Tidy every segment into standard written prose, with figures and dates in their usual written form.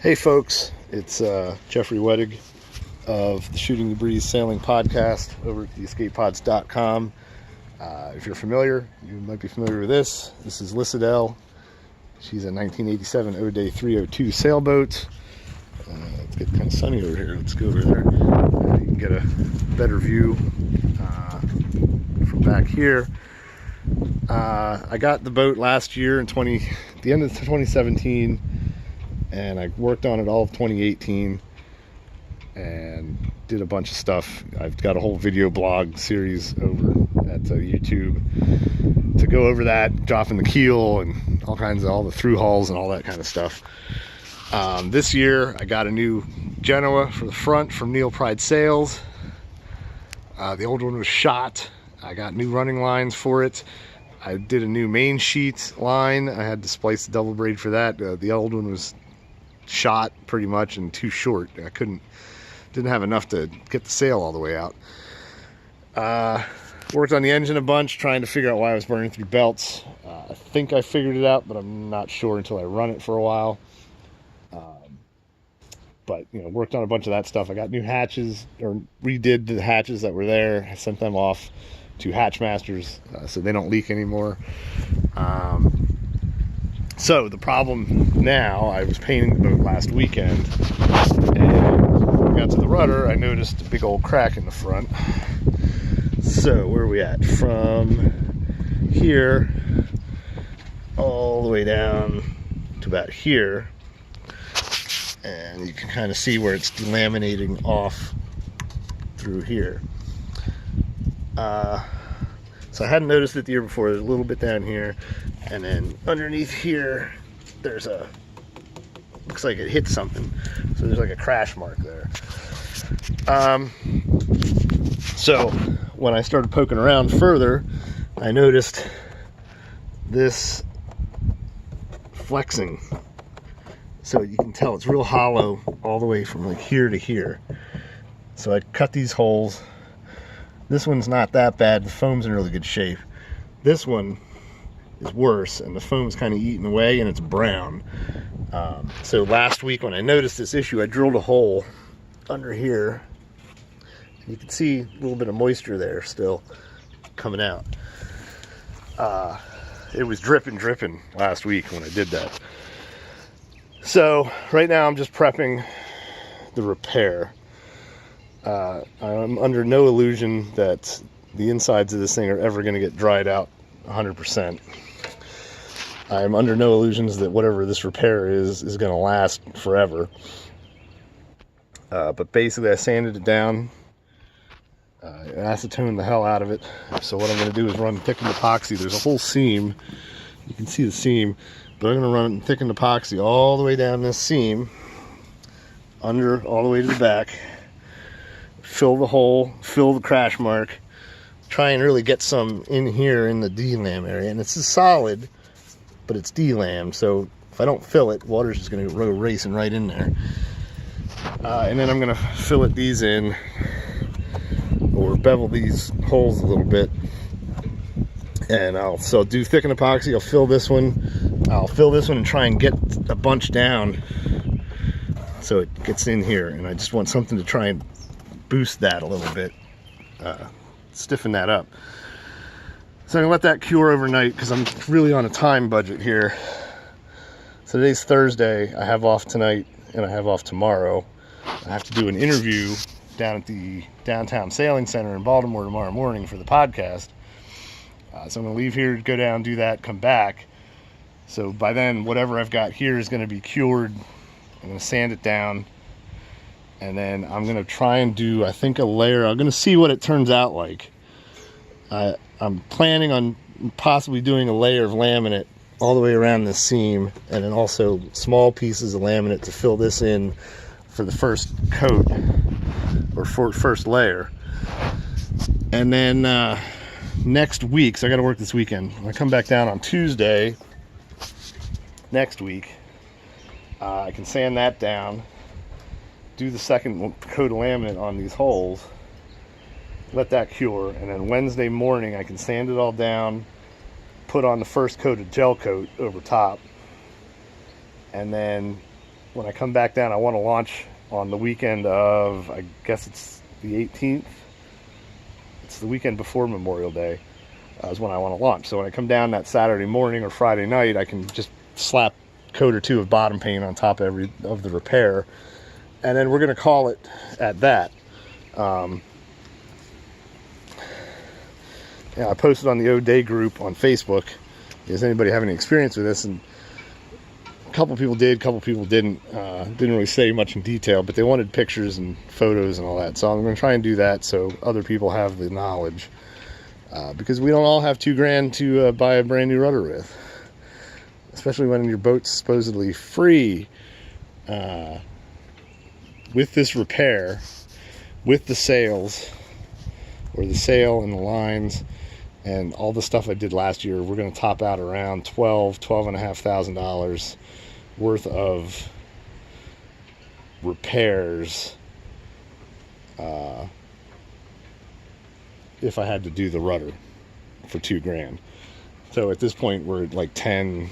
Hey folks, it's Jeffrey Wettig of the Shooting the Breeze Sailing Podcast over at theescapepods.com. If you're familiar, you might be familiar with this. This is Lissadell. She's a 1987 Oday 302 sailboat. It's getting kind of sunny over here. Let's go over there. You can get a better view from back here. I got the boat last year in the end of 2017. And I worked on it all of 2018 and did a bunch of stuff. I've got a whole video blog series over at YouTube to go over that, dropping the keel and all the through hulls and all that kind of stuff. This year I got a new Genoa for the front from Neil Pride Sails. The old one was shot. I got new running lines for it. I did a new main sheet line. I had to splice the double braid for that. The old one was shot pretty much and too short. I didn't have enough to get the sail all the way out. Worked on the engine a bunch, trying to figure out why I was burning through belts. I think I figured it out, but I'm not sure until I run it for a while. But worked on a bunch of that stuff. I got new hatches, or redid the hatches that were there. I sent them off to Hatchmasters so they don't leak anymore. So the problem now, I was painting the boat last weekend, and when I got to the rudder, I noticed a big old crack in the front. So where are we at? From here all the way down to about here, and you can kind of see where it's delaminating off through here. So I hadn't noticed it the year before. There's a little bit down here, and then underneath here there's looks like it hit something, so there's like a crash mark there. So when I started poking around further, I noticed this flexing, so you can tell it's real hollow all the way from like here to here. So I cut these holes. This one's not that bad. The foam's in really good shape. This one is worse, and the foam's kind of eating away, and it's brown. So last week when I noticed this issue, I drilled a hole under here. You can see a little bit of moisture there still coming out. It was dripping last week when I did that. So right now I'm just prepping the repair. I'm under no illusion that the insides of this thing are ever going to get dried out 100%. I'm under no illusions that whatever this repair is going to last forever. But basically I sanded it down, acetoned the hell out of it. So what I'm going to do is run thickened epoxy. There's a whole seam. You can see the seam, but I'm going to run thickened epoxy all the way down this seam, under all the way to the back. Fill the hole, fill the crash mark, try and really get some in here in the delam area. And it's solid, but it's delam, so if I don't fill it, water's just going to go racing right in there. And then I'm going to fillet these in, or bevel these holes a little bit. And I'll do thicken epoxy. I'll fill this one and try and get a bunch down so it gets in here. And I just want something to try and boost that a little bit, stiffen that up. So I'm gonna let that cure overnight because I'm really on a time budget here. So today's Thursday. I have off tonight and I have off tomorrow. I have to do an interview down at the Downtown Sailing Center in Baltimore tomorrow morning for the podcast. So I'm gonna leave here, go down, do that, come back. So by then, whatever I've got here is gonna be cured. I'm gonna sand it down. And then I'm going to try and do, I think, a layer. I'm going to see what it turns out like. I'm planning on possibly doing a layer of laminate all the way around this seam. And then also small pieces of laminate to fill this in for the first coat, or for first layer. And then next week, so I got to work this weekend. When I come back down on Tuesday next week, I can sand that down, do the second coat of laminate on these holes, let that cure, and then Wednesday morning I can sand it all down, put on the first coat of gel coat over top, and then when I come back down, I want to launch on the weekend of, I guess it's the 18th. It's the weekend before Memorial Day is when I want to launch. So when I come down that Saturday morning or Friday night, I can just slap a coat or two of bottom paint on top of the repair, and then we're going to call it at that. Yeah, I posted on the Oday group on Facebook. Does anybody have any experience with this? And a couple people did, a couple people didn't. Didn't really say much in detail, but they wanted pictures and photos and all that. So I'm going to try and do that so other people have the knowledge. Because we don't all have $2,000 to buy a brand new rudder with. Especially when your boat's supposedly free. With this repair, with the sails, or the sail and the lines, and all the stuff I did last year, we're going to top out around $12,500 worth of repairs if I had to do the rudder for $2,000. So at this point we're at like 10.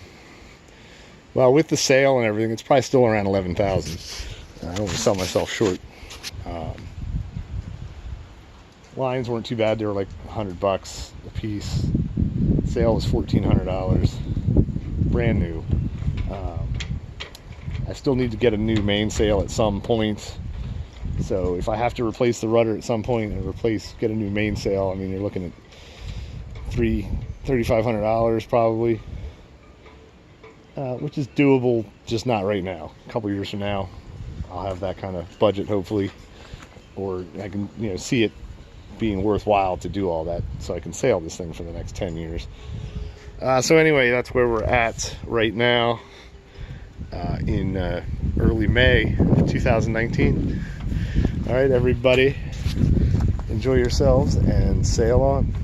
Well, with the sail and everything, it's probably still around 11,000. I don't want to sell myself short. Lines weren't too bad. They were like $100 a piece. Sail was $1,400, brand new. I still need to get a new mainsail at some point. So if I have to replace the rudder at some point and get a new mainsail, I mean, you're looking at $3,500 probably, which is doable, just not right now. A couple years from now, I'll have that kind of budget, hopefully, or I can, see it being worthwhile to do all that, so I can sail this thing for the next 10 years. So anyway, that's where we're at right now in early May of 2019. All right, everybody, enjoy yourselves and sail on.